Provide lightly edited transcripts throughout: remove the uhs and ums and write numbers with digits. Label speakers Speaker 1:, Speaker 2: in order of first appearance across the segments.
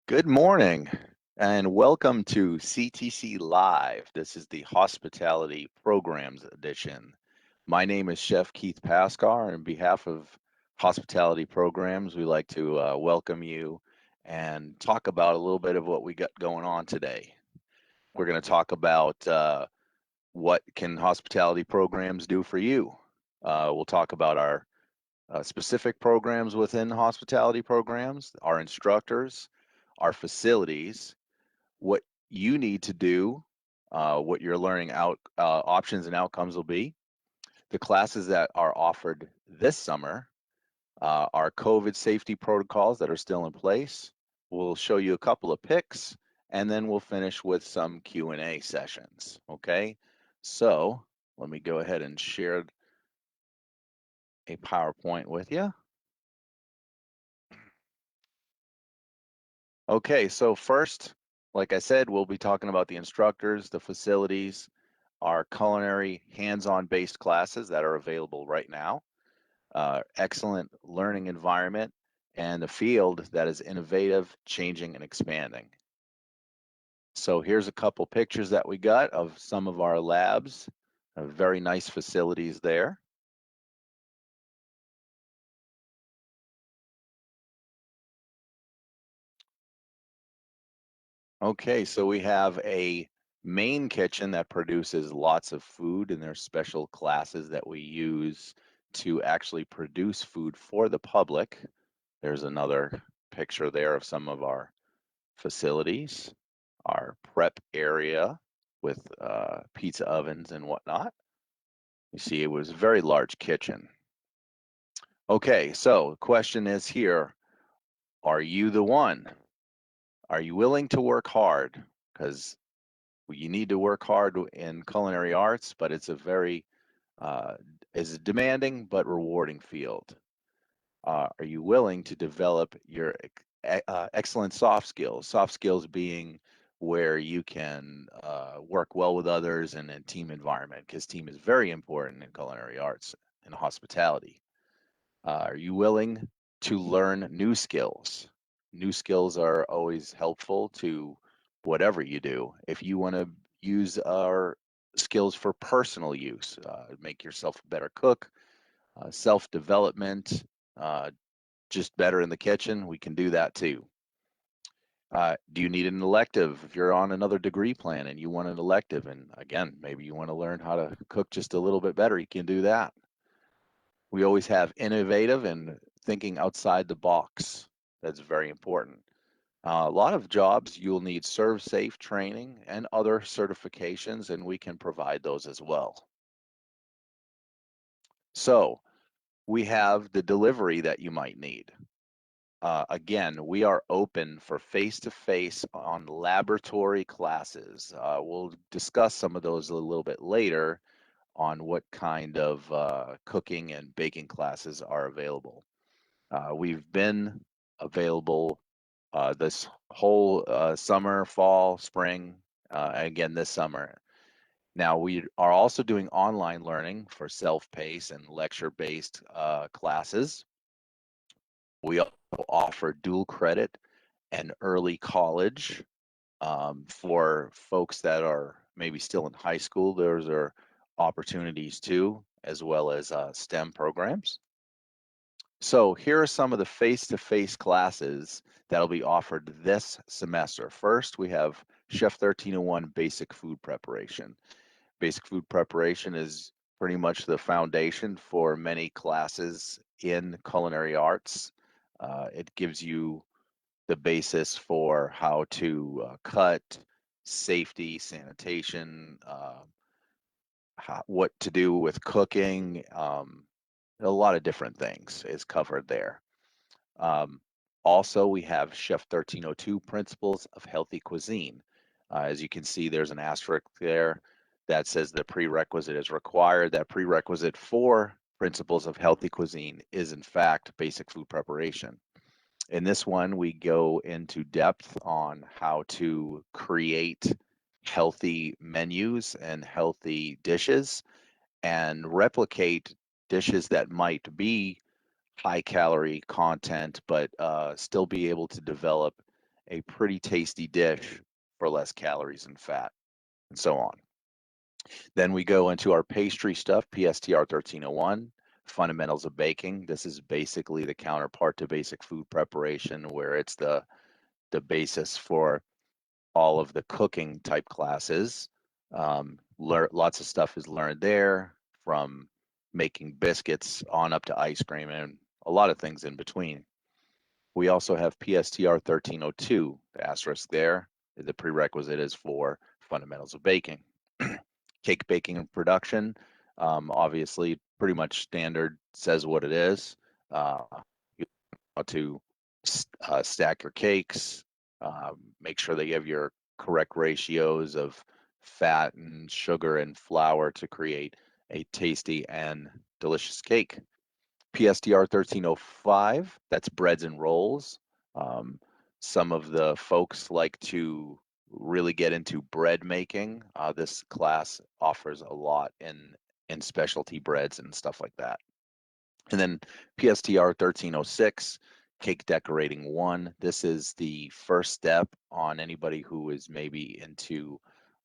Speaker 1: Good morning and welcome to CTC Live. This is the Hospitality Programs Edition. My name is Chef Keith Pascar, and on behalf of Hospitality Programs, we like to welcome you and talk about a little bit of what we got going on today. We're going to talk about what can hospitality programs do for you. We'll talk about our specific programs within hospitality programs, our instructors, our facilities, what you need to do, what your learning options and outcomes will be, the classes that are offered this summer, our COVID safety protocols that are still in place. We'll show you a couple of picks, and then we'll finish with some Q&A sessions, okay? So let me go ahead and share a PowerPoint with you. Okay, so first, like I said, we'll be talking about the instructors, the facilities, our culinary hands-on based classes that are available right now, excellent learning environment, and a field that is innovative, changing, and expanding. So here's a couple pictures that we got of some of our labs, very nice facilities there. Okay, so we have a main kitchen that produces lots of food, and there's special classes that we use to actually produce food for the public. There's another picture there of some of our facilities, our prep area with pizza ovens and whatnot. You see, it was a very large kitchen. Okay, so the question is here, are you the one? Are you willing to work hard? Because you need to work hard in culinary arts, but it's a very is a demanding but rewarding field. Are you willing to develop your excellent soft skills? Soft skills being where you can work well with others in a team environment, because team is very important in culinary arts and hospitality. Are you willing to learn new skills? New skills are always helpful to whatever you do. If you want to use our skills for personal use, make yourself a better cook, self-development, uh, just better in the kitchen, we can do that too. Do you need an elective? If you're on another degree plan and you want an elective, and again, maybe you want to learn how to cook just a little bit better, you can do that. We always have innovative and thinking outside the box. That's very important. A lot of jobs you'll need serve safe training and other certifications, and we can provide those as well. So we have the delivery that you might need. Again, we are open for face-to-face on laboratory classes. We'll discuss some of those a little bit later on what kind of cooking and baking classes are available. We've been available this whole summer, fall, spring, again this summer. Now we are also doing online learning for self-paced and lecture-based classes. We also offer dual credit and early college for folks that are maybe still in high school. Those are opportunities too, as well as STEM programs. So here are some of the face-to-face classes that'll be offered this semester. First, we have Chef 1301 Basic Food Preparation. Basic food preparation is pretty much the foundation for many classes in culinary arts. It gives you the basis for how to cut, safety, sanitation, what to do with cooking. A lot of different things is covered there. Um, Also, we have Chef 1302 Principles of Healthy Cuisine. As you can see, there's an asterisk there that says the prerequisite is required. That prerequisite for Principles of Healthy Cuisine is, in fact, basic food preparation. In this one, we go into depth on how to create healthy menus and healthy dishes and replicate dishes that might be high calorie content, but still be able to develop a pretty tasty dish for less calories and fat, and so on. Then we go into our pastry stuff, PSTR 1301, fundamentals of baking. This is basically the counterpart to basic food preparation, where it's the basis for all of the cooking type classes. Lots of stuff is learned there, from making biscuits on up to ice cream and a lot of things in between. We also have PSTR 1302, the asterisk there. The prerequisite is for fundamentals of baking. Cake baking and production, obviously pretty much standard, says what it is. You know, to stack your cakes, make sure that you have your correct ratios of fat and sugar and flour to create a tasty and delicious cake. PSTR 1305, that's breads and rolls. Um, some of the folks like to really get into bread making. This class offers a lot in specialty breads and stuff like that. And then PSTR 1306, cake decorating 1. This is the first step on anybody who is maybe into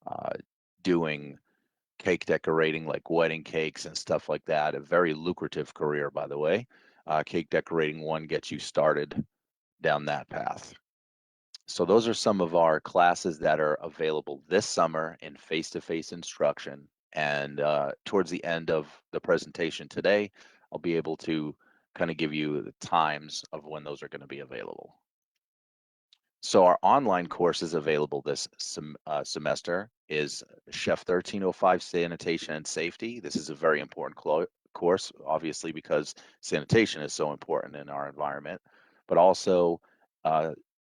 Speaker 1: uh, doing cake decorating, like wedding cakes and stuff like that. A very lucrative career, by the way. Cake decorating 1 gets you started down that path. So those are some of our classes that are available this summer in face-to-face instruction. And towards the end of the presentation today, I'll be able to kind of give you the times of when those are going to be available. So our online course is available this semester is Chef 1305 Sanitation and Safety. This is a very important course, obviously, because sanitation is so important in our environment, but also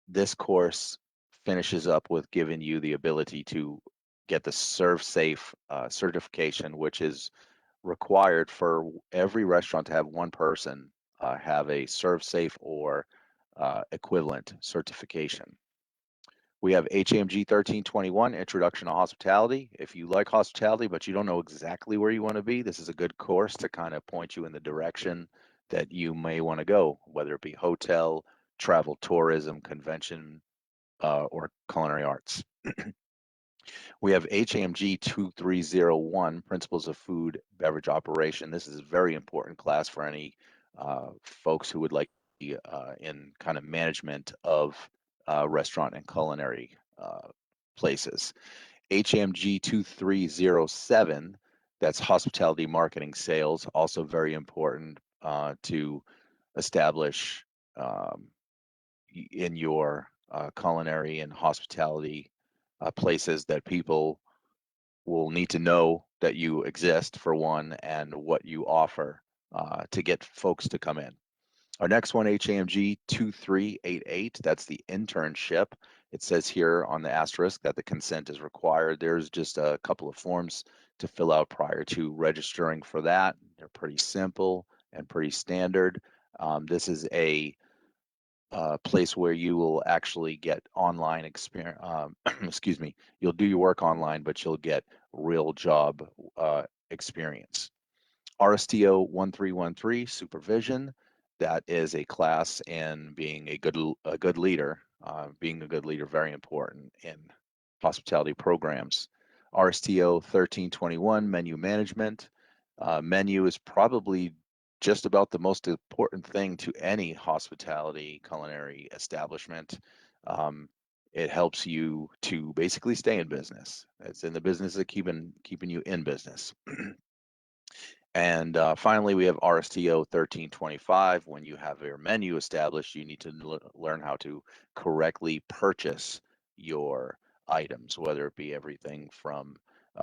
Speaker 1: this course finishes up with giving you the ability to get the Serve Safe certification, which is required for every restaurant to have one person have a Serve Safe or equivalent certification. We have HAMG 1321, Introduction to Hospitality. If you like hospitality, but you don't know exactly where you want to be, this is a good course to kind of point you in the direction that you may want to go, whether it be hotel, travel, tourism, convention, or culinary arts. We have HAMG 2301, Principles of Food Beverage Operation. This is a very important class for any folks who would like to be in kind of management of restaurant and culinary places. HAMG 2307, that's Hospitality Marketing Sales, also very important to establish in your culinary and hospitality places, that people will need to know that you exist, for one, and what you offer to get folks to come in. Our next one, HAMG 2388, that's the internship. It says here on the asterisk that the consent is required. There's just a couple of forms to fill out prior to registering for that. They're pretty simple and pretty standard. This is a place where you will actually get online experience. Excuse me, you'll do your work online, but you'll get real job experience. RSTO 1313, supervision. That is a class in being a good leader. Being a good leader, very important in hospitality programs. RSTO 1321, menu management. Menu is probably just about the most important thing to any hospitality culinary establishment. It helps you to basically stay in business. It's in the business of keeping you in business. And finally, we have RSTO 1325. When you have your menu established, you need to learn how to correctly purchase your items, whether it be everything from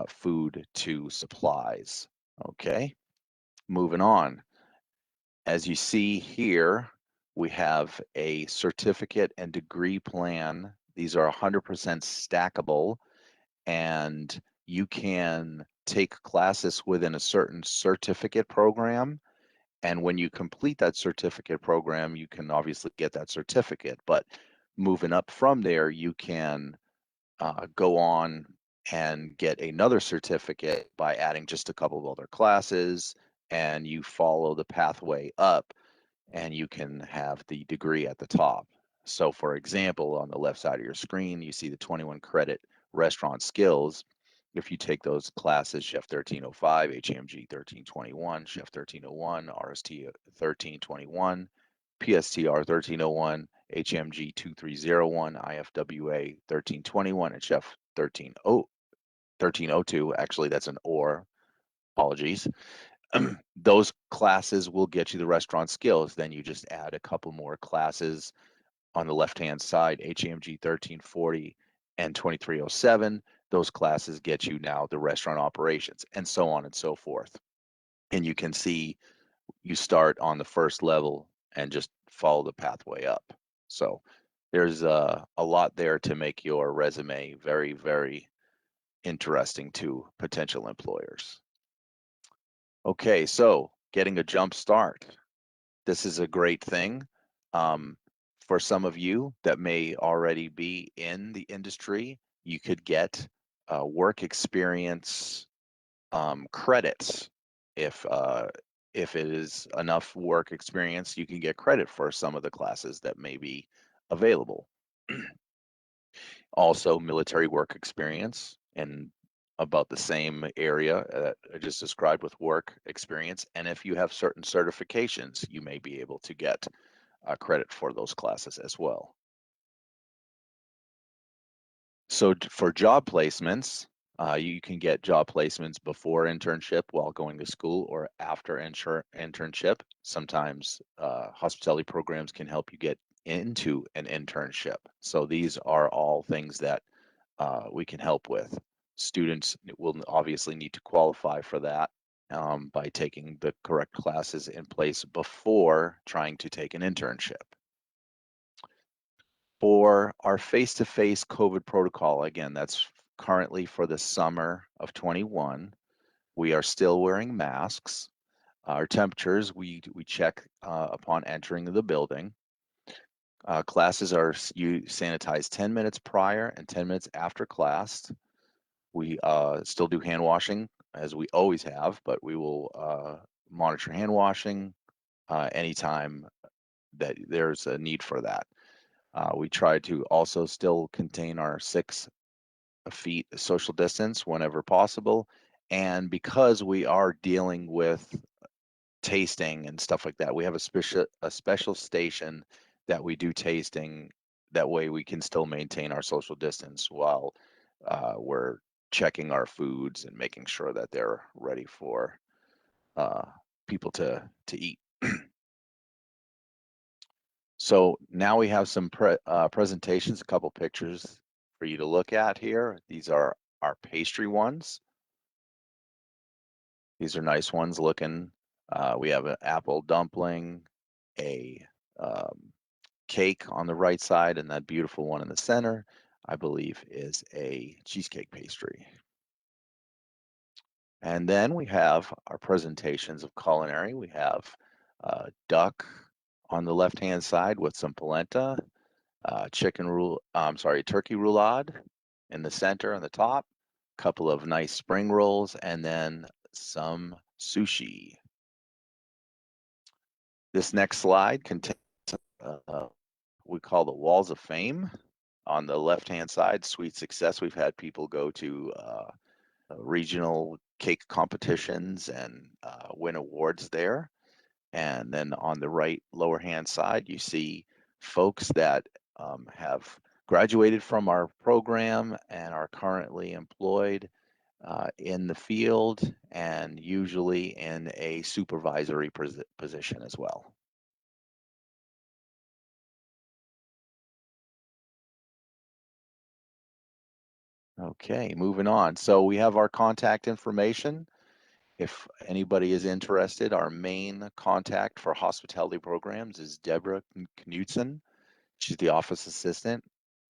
Speaker 1: food to supplies. Okay, moving on. As you see here, we have a certificate and degree plan. These are 100% stackable, and you can take classes within a certain certificate program. And when you complete that certificate program, you can obviously get that certificate. But moving up from there, you can go on and get another certificate by adding just a couple of other classes, and you follow the pathway up, and you can have the degree at the top. So for example, on the left side of your screen, you see the 21 credit restaurant skills. If you take those classes, Chef 1305, HMG 1321, Chef 1301, RST 1321, PSTR 1301, HMG 2301, IFWA 1321, and Chef 1302, actually that's an or, apologies. Those classes will get you the restaurant skills. Then you just add a couple more classes on the left-hand side, HAMG 1340 and 2307. Those classes get you now the restaurant operations, and so on and so forth. And you can see you start on the first level and just follow the pathway up. So there's a lot there to make your resume very, very interesting to potential employers. Okay, so getting a jump start. This is a great thing. For some of you that may already be in the industry, you could get work experience credits. If it is enough work experience, you can get credit for some of the classes that may be available. Also, military work experience in about the same area that I just described with work experience. And if you have certain certifications, you may be able to get credit for those classes as well. So for job placements, you can get job placements before internship while going to school or after internship. Sometimes hospitality programs can help you get into an internship. So these are all things that we can help with. Students will obviously need to qualify for that by taking the correct classes in place before trying to take an internship. For our face-to-face COVID protocol, again, that's currently for the summer of 21. We are still wearing masks. Our temperatures, we check upon entering the building. Classes are sanitized 10 minutes prior and 10 minutes after class. We still do hand washing as we always have, but we will monitor hand washing anytime that there's a need for that. We try to also still contain our 6 feet social distance whenever possible. And because we are dealing with tasting and stuff like that, we have a special station that we do tasting. That way we can still maintain our social distance while we're checking our foods and making sure that they're ready for people to eat. So now we have some presentations, a couple pictures for you to look at here. These are our pastry ones. These are nice ones looking. We have an apple dumpling, a cake on the right side, and that beautiful one in the center, I believe, is a cheesecake pastry. And then we have our presentations of culinary. We have duck on the left-hand side with some polenta, turkey roulade in the center on the top, a couple of nice spring rolls, and then some sushi. This next slide contains we call the Walls of Fame. On the left-hand side, Sweet Success. We've had people go to regional cake competitions and win awards there. And then on the right lower hand side, you see folks that have graduated from our program and are currently employed in the field and usually in a supervisory position as well. Okay, moving on. So we have our contact information. If anybody is interested, our main contact for hospitality programs is Deborah Knudsen. She's the office assistant,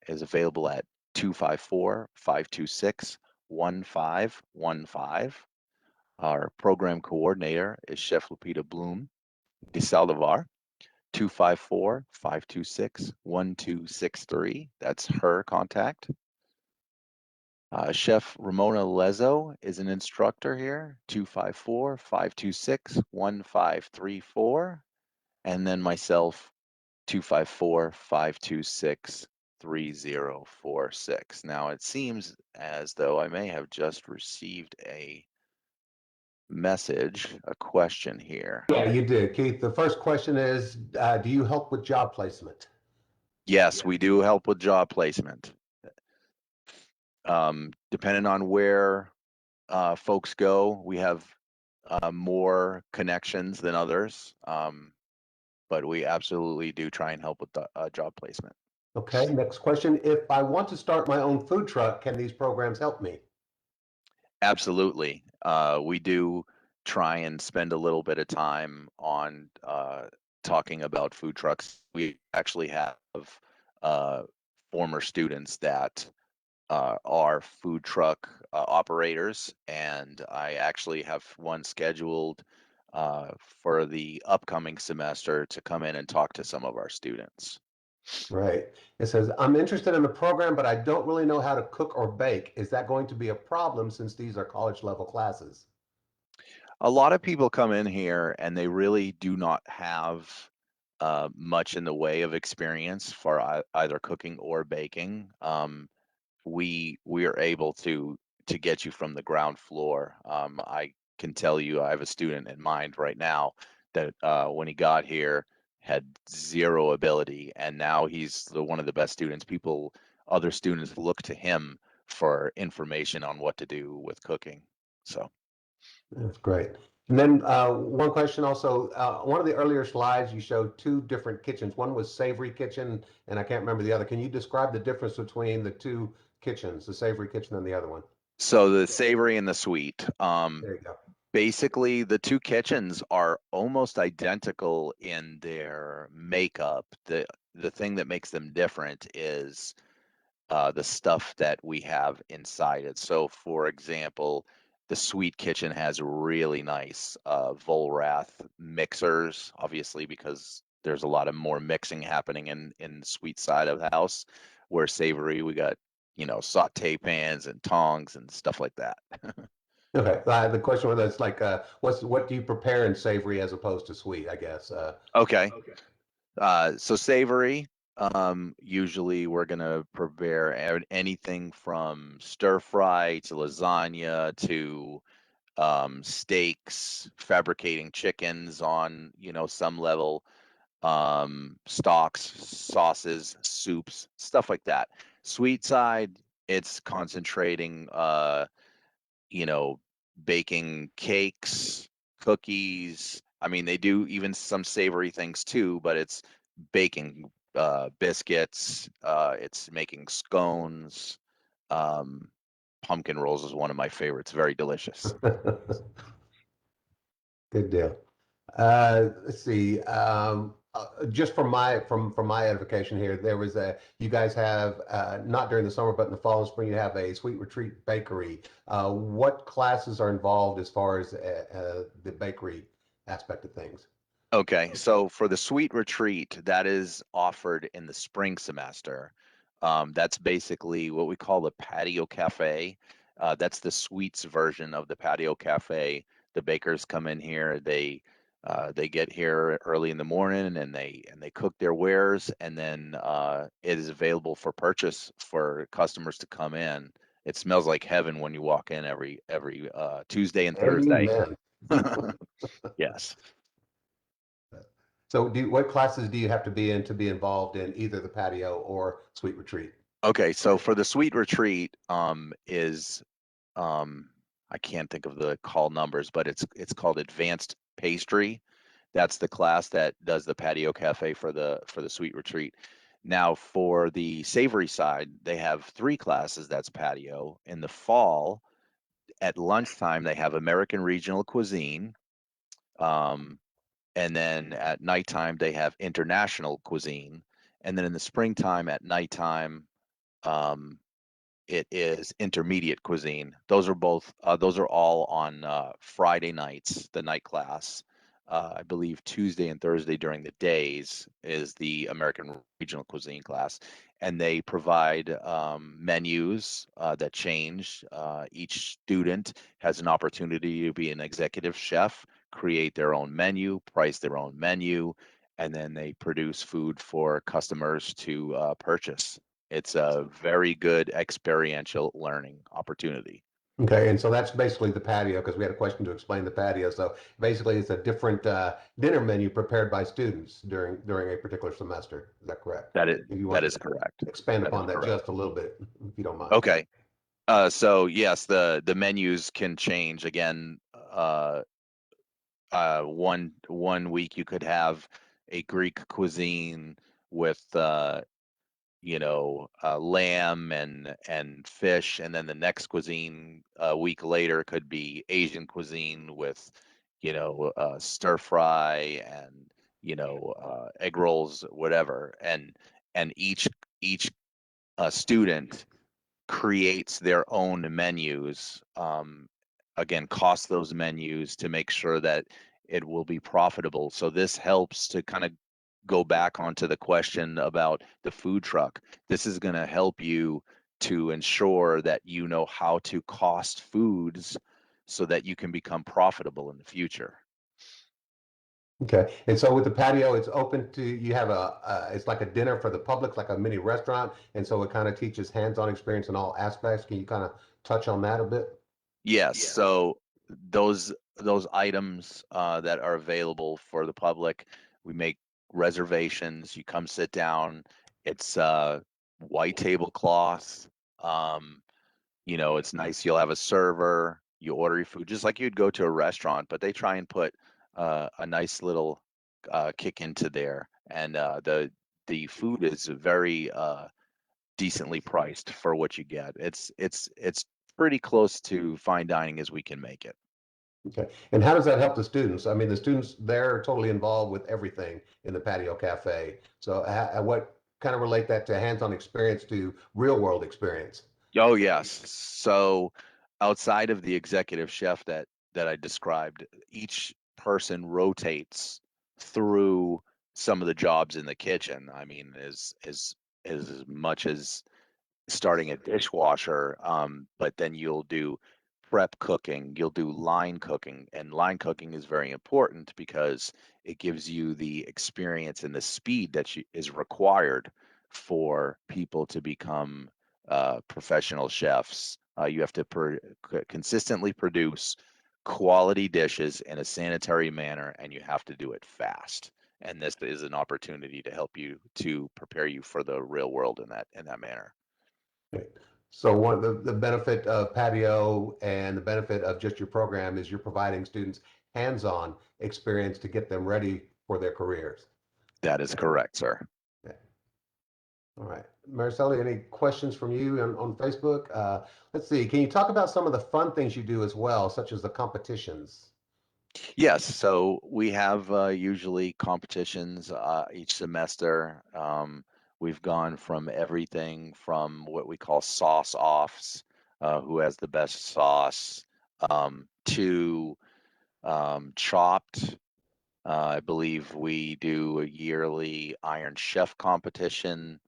Speaker 1: is available at 254-526-1515. Our program coordinator is Chef Lupita Bloom de Saldivar, 254-526-1263. That's her contact. Chef Ramona Lezo is an instructor here, 254-526-1534. And then myself, 254-526-3046. Now, it seems as though I may have just received a message, a question here.
Speaker 2: Yeah, you did, Keith. The first question is, do you help with job placement?
Speaker 1: Yes, we do help with job placement. Depending on where folks go, we have more connections than others, but we absolutely do try and help with the job placement.
Speaker 2: Okay, next question. If I want to start my own food truck, can these programs help me?
Speaker 1: Absolutely. We do try and spend a little bit of time on talking about food trucks. We actually have uh, former students that are food truck operators, and I actually have one scheduled for the upcoming semester to come in and talk to some of our students.
Speaker 2: Right. It says, I'm interested in the program, but I don't really know how to cook or bake. Is that going to be a problem since these are college level classes?
Speaker 1: A lot of people come in here and they really do not have much in the way of experience for either cooking or baking. We are able to get you from the ground floor. I can tell you, I have a student in mind right now that when he got here had zero ability, and now he's one of the best students. Other students look to him for information on what to do with cooking. So.
Speaker 2: That's great. And then one question also, one of the earlier slides, you showed two different kitchens. One was savory kitchen, and I can't remember the other. Can you describe the difference between the two kitchens, the savory kitchen and the other one?
Speaker 1: So the savory and the sweet.
Speaker 2: There you go.
Speaker 1: Basically, the two kitchens are almost identical in their makeup. The thing that makes them different is the stuff that we have inside it. So, for example, the sweet kitchen has really nice Volrath mixers, obviously because there's a lot of more mixing happening in the sweet side of the house. Where savory, we got saute pans and tongs and stuff like that.
Speaker 2: Okay. The question was like, what do you prepare in savory as opposed to sweet, I guess?
Speaker 1: Okay. So savory, usually we're gonna prepare anything from stir fry to lasagna to steaks, fabricating chickens on some level, stocks, sauces, soups, stuff like that. Sweet side, it's concentrating you know, baking cakes, cookies. I mean, they do even some savory things too, but it's baking biscuits, it's making scones. Um, Pumpkin rolls is one of my favorites, very delicious.
Speaker 2: Good deal. Let's see. Just from my edification here, there was you guys have not during the summer, but in the fall and spring, you have a Sweet Retreat bakery. What classes are involved as far as the bakery aspect of things?
Speaker 1: Okay, so for the sweet retreat, that is offered in the spring semester. That's basically what we call the patio cafe. That's the sweets version of the patio cafe. The bakers come in here, they get here early in the morning and they cook their wares, and then it is available for purchase for customers to come in. It smells like heaven when you walk in every Tuesday and Thursday.
Speaker 2: Amen.
Speaker 1: Yes.
Speaker 2: So, what classes do you have to be in to be involved in either the patio or Sweet Retreat?
Speaker 1: Okay, so for the sweet retreat, is I can't think of the call numbers, but it's called Advanced Pastry. That's the class that does the patio cafe for the sweet retreat. Now for the savory side, they have three classes that's patio. In the fall, at lunchtime, they have American Regional Cuisine. Um, and then at nighttime, they have International Cuisine. And then in the springtime at nighttime, um, it is intermediate cuisine. Those are all on Friday nights, the night class. I believe Tuesday and Thursday during the days is the American regional cuisine class, and they provide menus that change. Each student has an opportunity to be an executive chef, create their own menu, price their own menu, and then they produce food for customers to purchase. It's a very good experiential learning opportunity.
Speaker 2: Okay, and so that's basically the patio because we had a question to explain the patio. So basically, it's a different dinner menu prepared by students during a particular semester. Is that correct?
Speaker 1: That is
Speaker 2: If you
Speaker 1: that
Speaker 2: want
Speaker 1: is
Speaker 2: to
Speaker 1: correct.
Speaker 2: expand
Speaker 1: That is
Speaker 2: upon that
Speaker 1: correct.
Speaker 2: just a little bit, if you don't mind.
Speaker 1: Okay. So yes, the menus can change again. One week you could have a Greek cuisine with lamb and fish, and then the next cuisine a week later could be Asian cuisine with stir fry and egg rolls, whatever, and each student creates their own menus. Again, cost those menus to make sure that it will be profitable. So this helps to kind of go back onto the question about the food truck. This is going to help you to ensure that you know how to cost foods so that you can become profitable in the future.
Speaker 2: Okay, and so with the patio, it's open to you have it's like a dinner for the public, like a mini restaurant, and so it kind of teaches hands-on experience in all aspects. Can you kind of touch on that a bit?
Speaker 1: Yes, so those items that are available for the public, we make reservations. You come sit down. It's white tablecloth. Um, it's nice. You'll have a server. You order your food just like you'd go to a restaurant, but they try and put a nice little kick into there, and the food is very decently priced for what you get. It's pretty close to fine dining as we can make it.
Speaker 2: Okay, and how does that help the students? I mean, the students they're totally involved with everything in the patio cafe. So, what kind of relate that to hands-on experience to real-world experience?
Speaker 1: Oh yes. So outside of the executive chef that I described, each person rotates through some of the jobs in the kitchen. I mean, as much as starting a dishwasher, but then you'll do prep cooking, you'll do line cooking, and line cooking is very important because it gives you the experience and the speed that is required for people to become professional chefs. You have to consistently produce quality dishes in a sanitary manner, and you have to do it fast. And this is an opportunity to help you to prepare you for the real world in that manner.
Speaker 2: Okay. So one of the benefit of patio and the benefit of just your program is you're providing students hands-on experience to get them ready for their careers.
Speaker 1: That is correct, sir.
Speaker 2: Okay. All right. Maricela, any questions from you on Facebook? Let's see. Can you talk about some of the fun things you do as well, such as the competitions?
Speaker 1: Yes, so we have usually competitions each semester. We've gone from everything from what we call sauce offs, who has the best sauce, to chopped. I believe we do a yearly Iron Chef competition.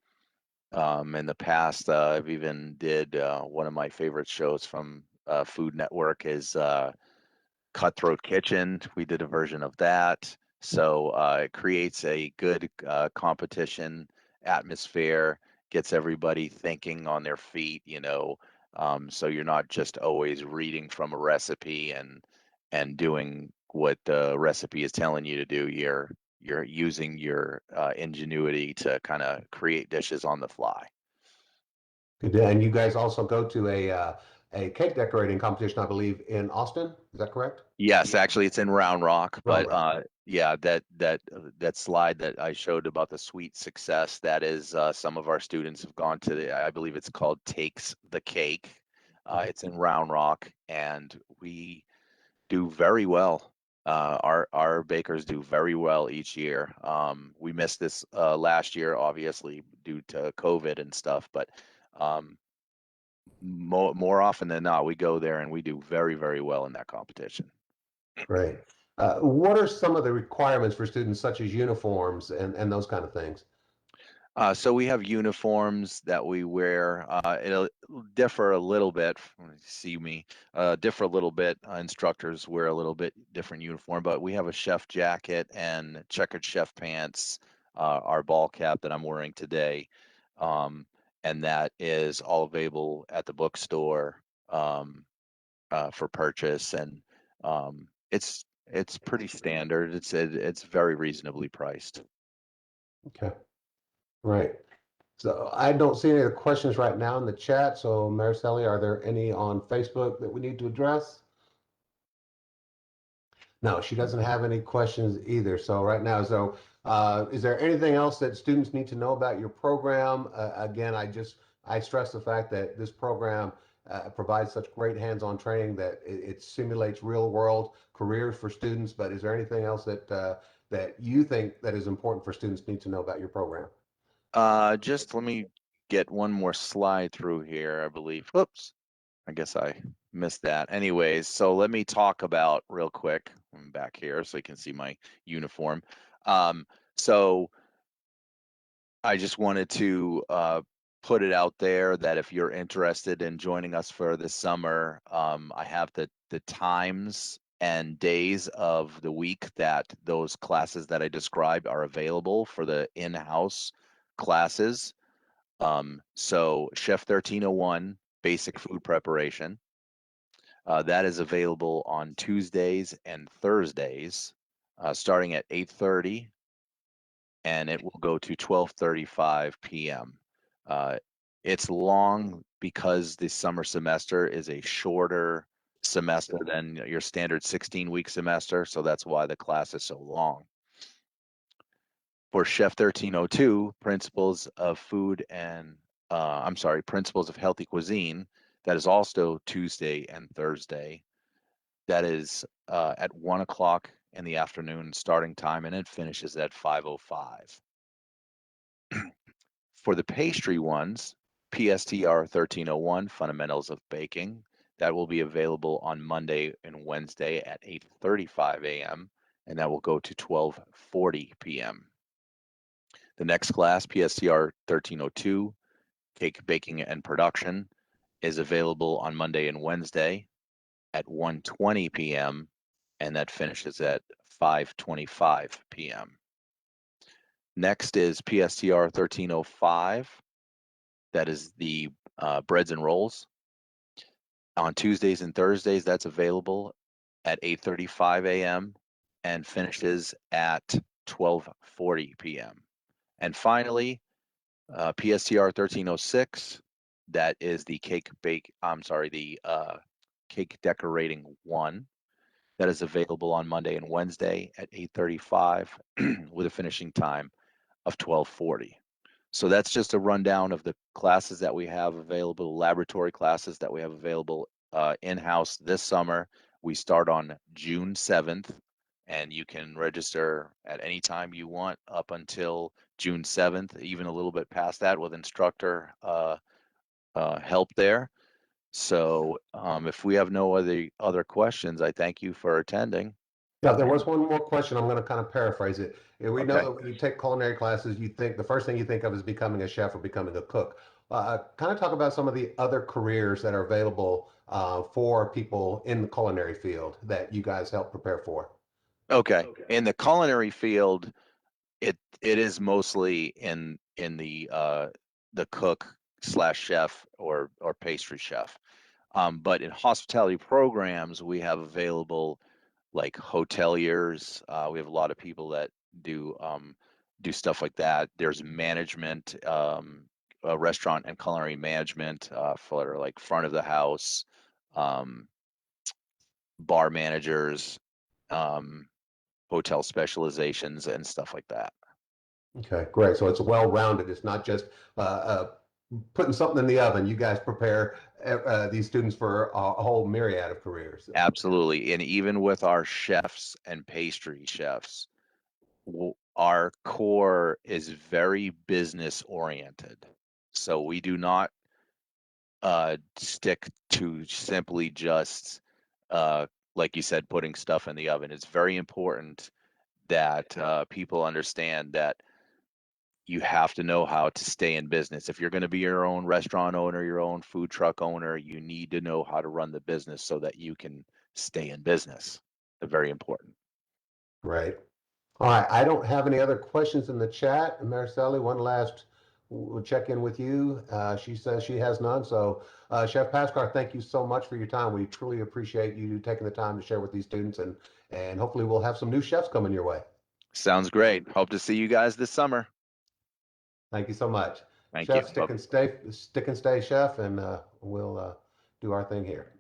Speaker 1: In the past, I've even did one of my favorite shows from Food Network is Cutthroat Kitchen. We did a version of that. So it creates a good competition atmosphere, gets everybody thinking on their feet. So you're not just always reading from a recipe and doing what the recipe is telling you to do. You're using your ingenuity to kind of create dishes on the fly.
Speaker 2: Good. And you guys also go to a cake decorating competition, I believe, in Austin. Is that correct?
Speaker 1: Yes, actually, it's in Round Rock,
Speaker 2: Round
Speaker 1: but
Speaker 2: Rock.
Speaker 1: yeah, that slide that I showed about the sweet success, that is some of our students have gone to I believe it's called Takes the Cake. It's in Round Rock, and we do very well. Our bakers do very well each year. We missed this last year, obviously, due to COVID and stuff, but um, more often than not, we go there and we do very, very well in that competition.
Speaker 2: Great. What are some of the requirements for students, such as uniforms and those kind of things?
Speaker 1: So we have uniforms that we wear. It'll differ a little bit. When you see me, differ a little bit. Instructors wear a little bit different uniform, but we have a chef jacket and checkered chef pants. Our ball cap that I'm wearing today, um, and that is all available at the bookstore for purchase. And it's pretty standard. It's very reasonably priced.
Speaker 2: Okay, right. So I don't see any other questions right now in the chat. So Mariceli, are there any on Facebook that we need to address? No, she doesn't have any questions either. So right now, is there anything else that students need to know about your program? Again, I stress the fact that this program provides such great hands-on training that it simulates real-world careers for students. But is there anything else that you think that is important for students need to know about your program?
Speaker 1: Just let me get one more slide through here, I believe. Whoops, I guess I missed that. Anyways, so let me talk about real quick. I'm back here so you can see my uniform. Um, so I just wanted to put it out there that if you're interested in joining us for this summer, I have the times and days of the week that those classes that I described are available for the in-house classes. So Chef 1301, basic food preparation, that is available on Tuesdays and Thursdays, starting at 8:30, and it will go to 12:35 p.m. Uh, it's long because the summer semester is a shorter semester than your standard 16-week semester, so that's why the class is so long. For Chef 1302, Principles of Food and Principles of Healthy Cuisine, that is also Tuesday and Thursday. That is at 1 o'clock in the afternoon starting time, and it finishes at 5:05. For the pastry ones, PSTR 1301, Fundamentals of Baking, that will be available on Monday and Wednesday at 8:35 a.m., and that will go to 12:40 p.m. The next class, PSTR 1302, Cake Baking and Production, is available on Monday and Wednesday at 1:20 p.m., and that finishes at 5:25 p.m. Next is PSTR 1305. That is the breads and rolls. On Tuesdays and Thursdays, that's available at 8:35 a.m. and finishes at 12:40 p.m. And finally, PSTR 1306, that is the cake decorating one. That is available on Monday and Wednesday at 8:35 with a finishing time of 12:40. So that's just a rundown of the classes that we have available, laboratory classes that we have available in-house this summer. We start on June 7th, and you can register at any time you want up until June 7th, even a little bit past that with instructor help there. So if we have no other questions, I thank you for attending.
Speaker 2: Yeah, there was one more question. I'm going to kind of paraphrase it. We know
Speaker 1: Okay.
Speaker 2: that when you take culinary classes, you think the first thing you think of is becoming a chef or becoming a cook. Kind of talk about some of the other careers that are available for people in the culinary field that you guys help prepare for.
Speaker 1: Okay. In the culinary field, it is mostly in the cook slash chef or pastry chef. But in hospitality programs, we have available like hoteliers. We have a lot of people that do stuff like that. There's management, restaurant and culinary management for like front of the house, um, bar managers, um, hotel specializations, and stuff like that.
Speaker 2: Okay, great. So it's well-rounded. It's not just putting something in the oven. You guys prepare these students for a whole myriad of careers.
Speaker 1: Absolutely. And even with our chefs and pastry chefs, our core is very business oriented. So we do not stick to simply just, uh, like you said, putting stuff in the oven. It's very important that people understand that you have to know how to stay in business. If you're going to be your own restaurant owner, your own food truck owner, you need to know how to run the business so that you can stay in business. They're very important.
Speaker 2: Right. All right. I don't have any other questions in the chat. Mariceli, one last we'll check in with you. She says she has none. So, Chef Paskar, thank you so much for your time. We truly appreciate you taking the time to share with these students, and hopefully we'll have some new chefs coming your way.
Speaker 1: Sounds great. Hope to see you guys this summer.
Speaker 2: Thank you so much.
Speaker 1: Thank you.
Speaker 2: Chef, stick and stay, chef, and we'll do our thing here.